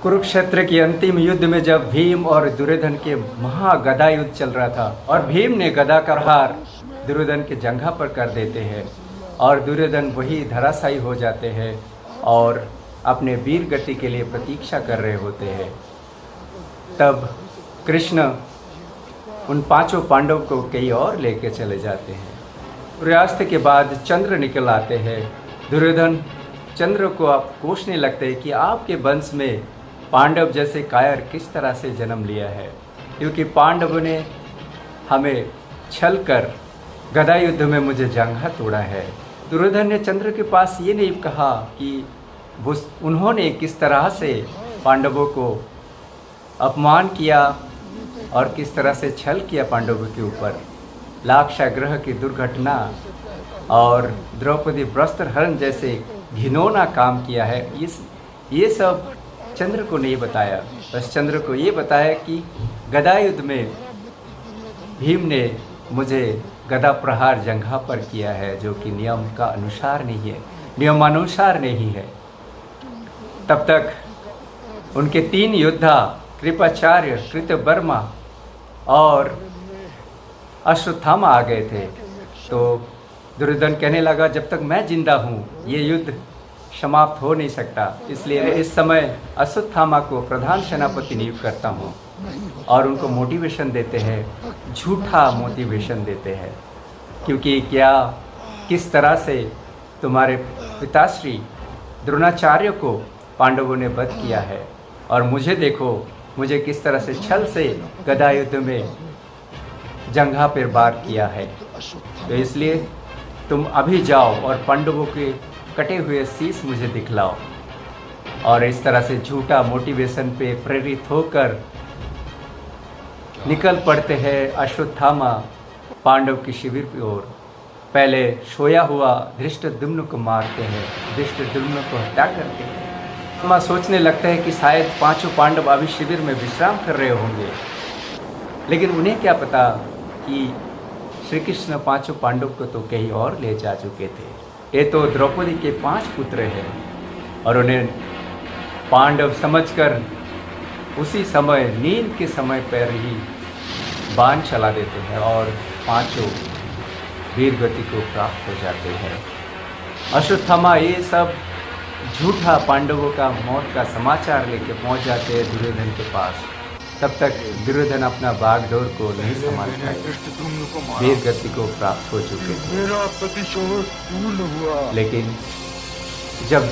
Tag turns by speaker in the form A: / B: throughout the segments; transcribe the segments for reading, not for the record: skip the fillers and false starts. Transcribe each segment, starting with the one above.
A: कुरुक्षेत्र के अंतिम युद्ध में जब भीम और दुर्योधन के महागदा युद्ध चल रहा था और भीम ने गदा का प्रहार दुर्योधन के जंघा पर कर देते हैं और दुर्योधन वही धराशायी हो जाते हैं और अपने वीर गति के लिए प्रतीक्षा कर रहे होते हैं, तब कृष्ण उन पांचों पांडव को कहीं और लेके चले जाते हैं। सूर्यास्त के बाद चंद्र निकल आते हैं। दुर्योधन चंद्र को आप कोसने लगते हैं कि आपके वंश में पांडव जैसे कायर किस तरह से जन्म लिया है, क्योंकि पांडवों ने हमें छल कर गदा युद्ध में मुझे जंघा तोड़ा है। दुर्योधन ने चंद्र के पास ये नहीं कहा कि उन्होंने किस तरह से पांडवों को अपमान किया और किस तरह से छल किया पांडवों के ऊपर, लाक्षागृह की दुर्घटना और द्रौपदी वस्त्रहरण जैसे घिनौना काम किया है। ये सब चंद्र को नहीं बताया, बस चंद्र को ये बताया कि गदा युद्ध में भीम ने मुझे गदा प्रहार जंघा पर किया है, जो कि नियम का अनुसार नहीं है, नियमानुसार नहीं है। तब तक उनके 3 योद्धा कृपाचार्य, कृतवर्मा और अश्वत्थामा आ गए थे। तो दुर्योधन कहने लगा, जब तक मैं जिंदा हूँ ये युद्ध समाप्त हो नहीं सकता, इसलिए इस समय अश्वत्थामा को प्रधान सेनापति नियुक्त करता हूँ। और उनको मोटिवेशन देते हैं, झूठा मोटिवेशन देते हैं, क्योंकि किस तरह से तुम्हारे पिताश्री द्रोणाचार्य को पांडवों ने वध किया है और मुझे देखो, मुझे किस तरह से छल से गदा युद्ध में जंघा पर वार किया है। तो इसलिए तुम अभी जाओ और पांडवों के कटे हुए शीश मुझे दिखलाओ। और इस तरह से झूठा मोटिवेशन पे प्रेरित होकर निकल पड़ते हैं अश्वत्थामा पांडव की शिविर की ओर। पहले सोया हुआ धृष्टद्युम्न को मारते हैं, धृष्टद्युम्न को हत्या करते हैं। माँ सोचने लगता है कि शायद पांचों पांडव अभी शिविर में विश्राम कर रहे होंगे, लेकिन उन्हें क्या पता कि श्री कृष्ण पांचों पांडव को तो कहीं और ले जा चुके थे। ये तो द्रौपदी के 5 पुत्र हैं और उन्हें पांडव समझकर उसी समय नींद के समय पर ही बाण चला देते हैं और पांचों वीर गति को प्राप्त हो जाते हैं। अश्वत्थामा ये सब झूठा पांडवों का मौत का समाचार लेके पहुंच जाते हैं दुर्योधन के पास। तब तक दुर्योधन अपना बागडोर को नहीं संभाल पाए, वीर गति को प्राप्त हो चुके थे। लेकिन जब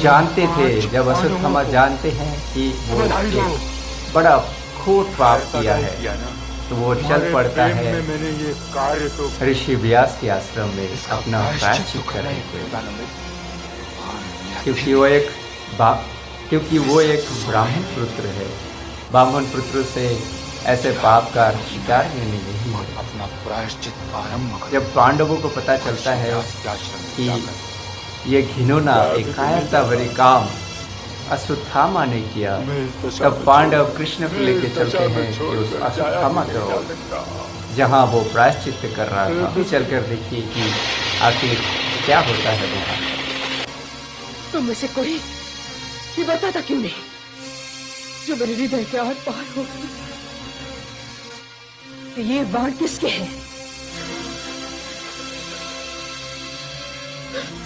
A: अश्वत्थामा जानते हैं कि वो एक बड़ा खोट पाप किया है, तो वो चल पड़ता है ऋषि व्यास के आश्रम में अपना प्रायश्चित करने के लिए, क्योंकि वो एक ब्राह्मण पुत्र है। ब्राह्मण पुत्र से ऐसे पाप का शिकार नहीं है।
B: अपना प्रायश्चित आरंभ।
A: जब पांडवों को पता चलता है कि ये घिनौना एक कायरता भरे काम अश्वत्थामा ने किया, तब पांडव कृष्ण को लेके चलते हैं कि उस अश्वत्थामा को, जहाँ वो प्रायश्चित कर रहा था, अभी चलकर देखिए कि आखिर क्या होता है वहाँ।
C: तुम में से कोई ये बताता क्यों नहीं, जो मेरे हृदय के आर पार हो कि ये बाण किसके हैं?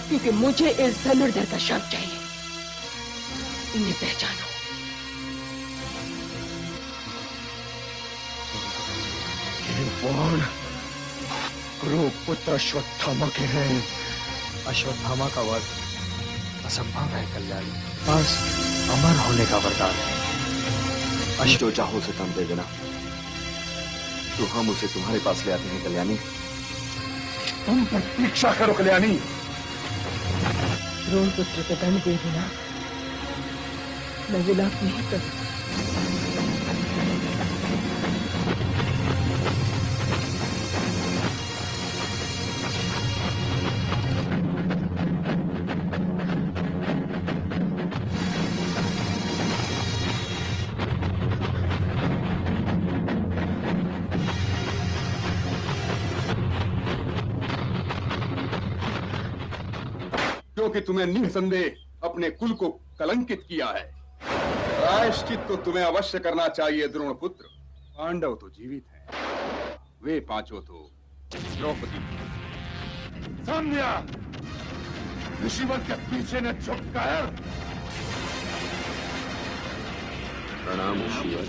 C: क्योंकि मुझे इस धनुर्धर का शव चाहिए। इन्हें पहचानो।
B: ये बाण कुरुपुत्र अश्वत्थामा के हैं।
D: अश्वत्थामा का वध असंभव है कल्याणी, बस अमर होने का वरदान है।
E: जो चाहो उसे तम दे देना, तो हम उसे तुम्हारे पास ले आते हैं कल्याणी।
B: तुम प्रतीक्षा करो कल्याणी।
C: द्रोण पुत्र को दंड दे देना, मैं विलाप नहीं करूं।
B: क्योंकि तुम्हें निसंदेह अपने कुल को कलंकित किया है।
F: प्रायश्चित तो तुम्हें अवश्य करना चाहिए द्रोण पुत्र। पांडव तो जीवित हैं, वे पांचों तो द्रौपदी।
B: साम्या, ऋषिवर के पीछे न छुपकर।
E: प्रणाम ऋषिवर।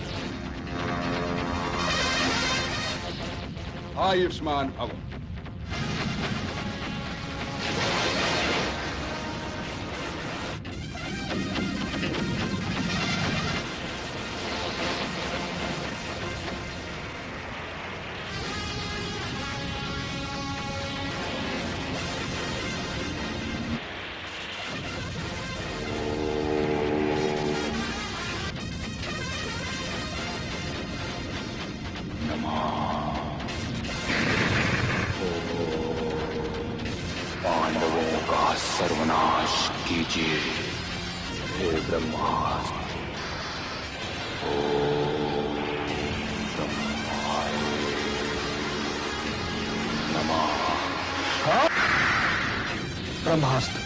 F: आयुष्मान भव।
B: पांडवों का सर्वनाश कीजिए हे ब्रह्मास्त्र।
D: ब्रह्मास्त्र।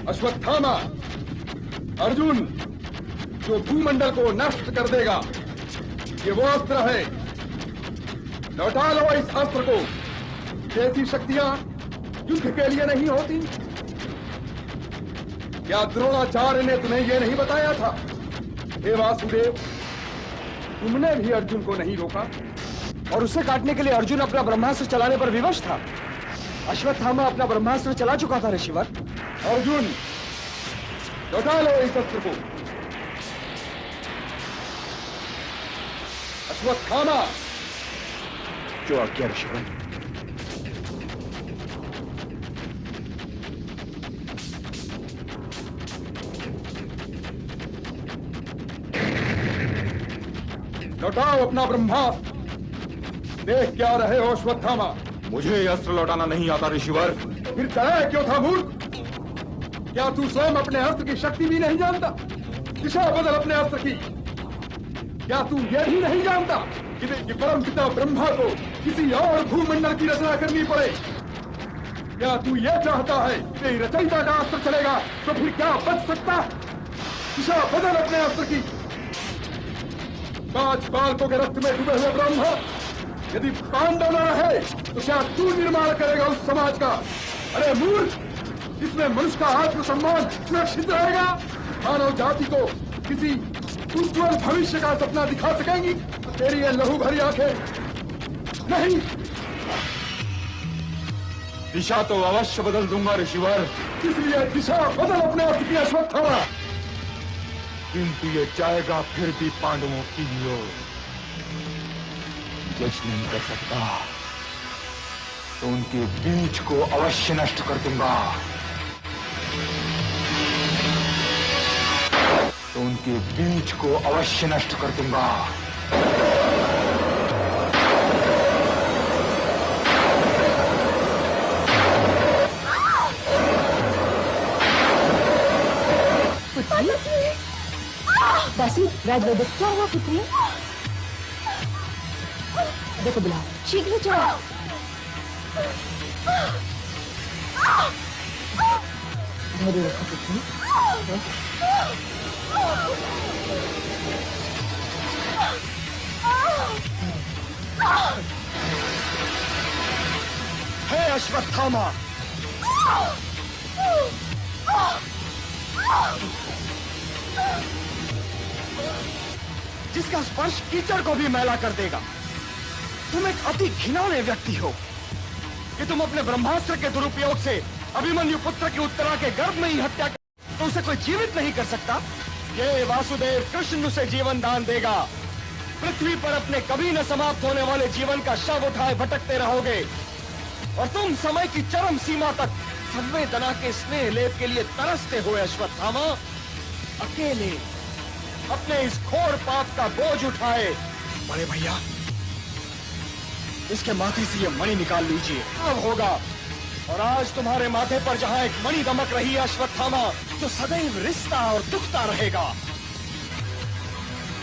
F: अश्वत्थामा, अर्जुन जो भूमंडल को नष्ट कर देगा, ये वो अस्त्र है। लौटा लो इस अस्त्र को। जैसी शक्तियां युद्ध के लिए नहीं होती। क्या द्रोणाचार्य ने तुम्हें यह नहीं बताया था? हे वासुदेव, तुमने भी अर्जुन को नहीं रोका
D: और उसे काटने के लिए अर्जुन अपना ब्रह्मास्त्र चलाने पर विवश था। अश्वत्थामा अपना ब्रह्मास्त्र चला चुका था ऋषिवर।
F: अर्जुन, लौटा लो इस अस्त्र को। अश्वत्थामा,
D: जो आज्ञा ऋषिवर।
F: लौटाओ अपना ब्रह्मास्त्र। देख क्या रहे हो अश्वत्थामा?
B: मुझे यह अस्त्र लौटाना नहीं आता ऋषिवर।
F: फिर चढ़ाया क्यों था मूर्ख? क्या तू स्वयं अपने अस्त्र की शक्ति भी नहीं जानता? दिशा बदल अपने अस्त्र की। क्या तू यह भी नहीं जानता कि परम पिता ब्रह्मा को किसी और भूमंडल की रचना करनी पड़े? क्या तू यह चाहता है कि रचयिता का अस्त्र चलेगा तो फिर क्या बच सकता? दिशा बदल अपने अस्त्र की। 5 बालकों के रक्त में डूबे हुए ब्रह्मा, यदि पांडव न रहे तो क्या तू निर्माण करेगा उस समाज का? अरे मूर्ख, जिसमें मनुष्य का आत्मसम्मान सुरक्षित रहेगा। मानव जाति को किसी उज्जवल भविष्य का सपना दिखा सकेंगी तेरी ये लहू भरी आंखें? नहीं।
B: दिशा तो अवश्य बदल दूंगा ऋषिवर,
F: इसलिए दिशा बदल अपने आप की अश्वत्थामा।
B: किंतु ये जाएगा फिर भी पांडवों की ओर। जज नहीं कर सकता तो उनके बीज को अवश्य नष्ट कर दूंगा। तो उनके बीज को अवश्य नष्ट कर दूंगा।
C: दासी, राजवैद्य, क्या हुआ पुत्री? देखो बुलाओ, शीघ्र चलो। धैर्य रखो पुत्री।
D: हे अश्वत्थामा, जिसका स्पर्श कीचड़ को भी मैला कर देगा। तुम एक अति घिनौने व्यक्ति हो कि तुम अपने ब्रह्मास्त्र के दुरुपयोग से अभिमन्यु पुत्र की उत्तरा के गर्भ में ही हत्या कर तो उसे कोई जीवित नहीं कर सकता। ये वासुदेव कृष्ण उसे जीवन दान देगा। पृथ्वी पर अपने कभी न समाप्त होने वाले जीवन का शव उठाए भटकते रहोगे और तुम समय की चरम सीमा तक संवेदना के स्नेह लेप के लिए तरसते हुए अश्वत्थामा अकेले अपने इस घोर पाप का बोझ उठाए। बड़े भैया, इसके माथे से ये मणि निकाल लीजिए, अब होगा। और आज तुम्हारे माथे पर जहां एक मणि दमक रही है अश्वत्थामा, तो सदैव रिश्ता और दुखता रहेगा,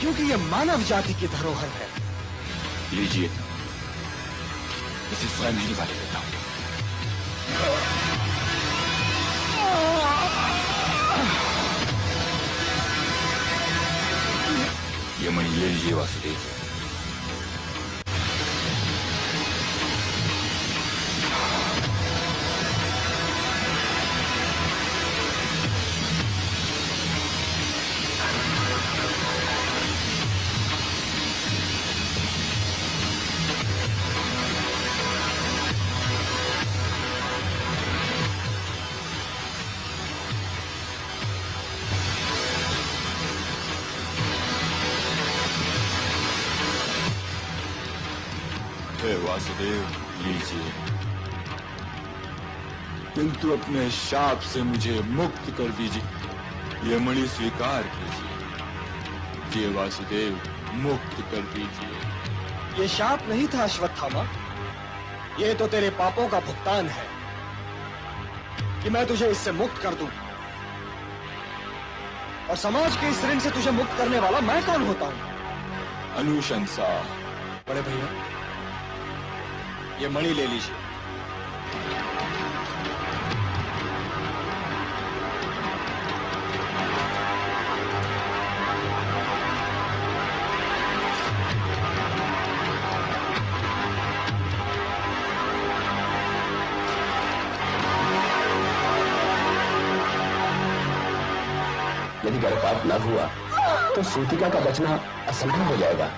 D: क्योंकि ये मानव जाति की धरोहर है।
B: लीजिए, इसे स्वयं ही निकाल देता हूं। ये मणि ले लीजिए वासुदेव। वासुदेव, लीजिए, किंतु अपने शाप से मुझे मुक्त कर दीजिए। ये मणि स्वीकार कीजिए। ये वासुदेव, मुक्त कर दीजिए।
D: ये शाप नहीं था अश्वत्थामा, ये तो तेरे पापों का भुगतान है कि मैं तुझे इससे मुक्त कर दूं। और समाज के इस ऋण से तुझे मुक्त करने वाला मैं कौन होता हूं?
B: अनुशंसा।
D: बड़े भैया, ये मणि ले लीजिए।
G: यदि गर्भपात न हुआ तो सूतिका का बचना असंभव हो जाएगा।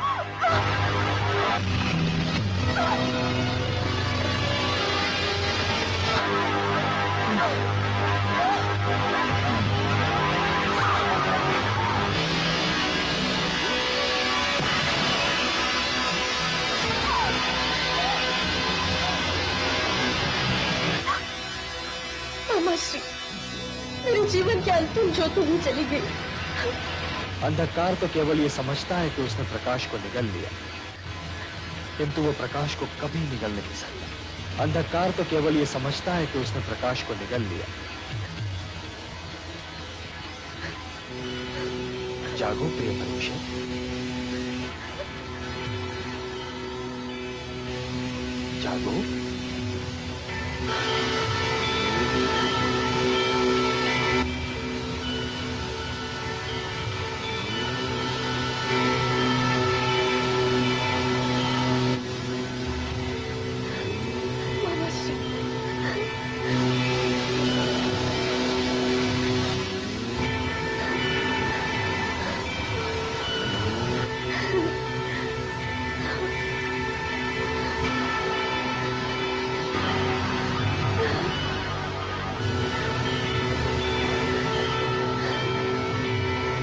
C: मामाश्री, मेरे जीवन के अंतिम ज्योत ही चली गई।
D: अंधकार तो केवल ये समझता है कि उसने प्रकाश को निगल लिया, किंतु वो प्रकाश को कभी निगल नहीं सकता। अंधकार तो केवल ये समझता है कि उसने प्रकाश को निगल लिया। जागो प्रिय मनुष्य, जागो।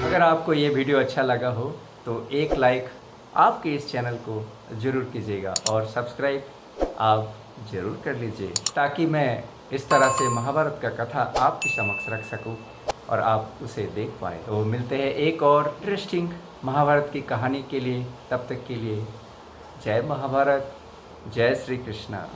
A: अगर आपको ये वीडियो अच्छा लगा हो तो एक लाइक आपके इस चैनल को ज़रूर कीजिएगा और सब्सक्राइब आप ज़रूर कर लीजिए, ताकि मैं इस तरह से महाभारत का कथा आपके समक्ष रख सकूं और आप उसे देख पाएँ। तो मिलते हैं एक और इंटरेस्टिंग महाभारत की कहानी के लिए। तब तक के लिए जय महाभारत, जय श्री कृष्णा।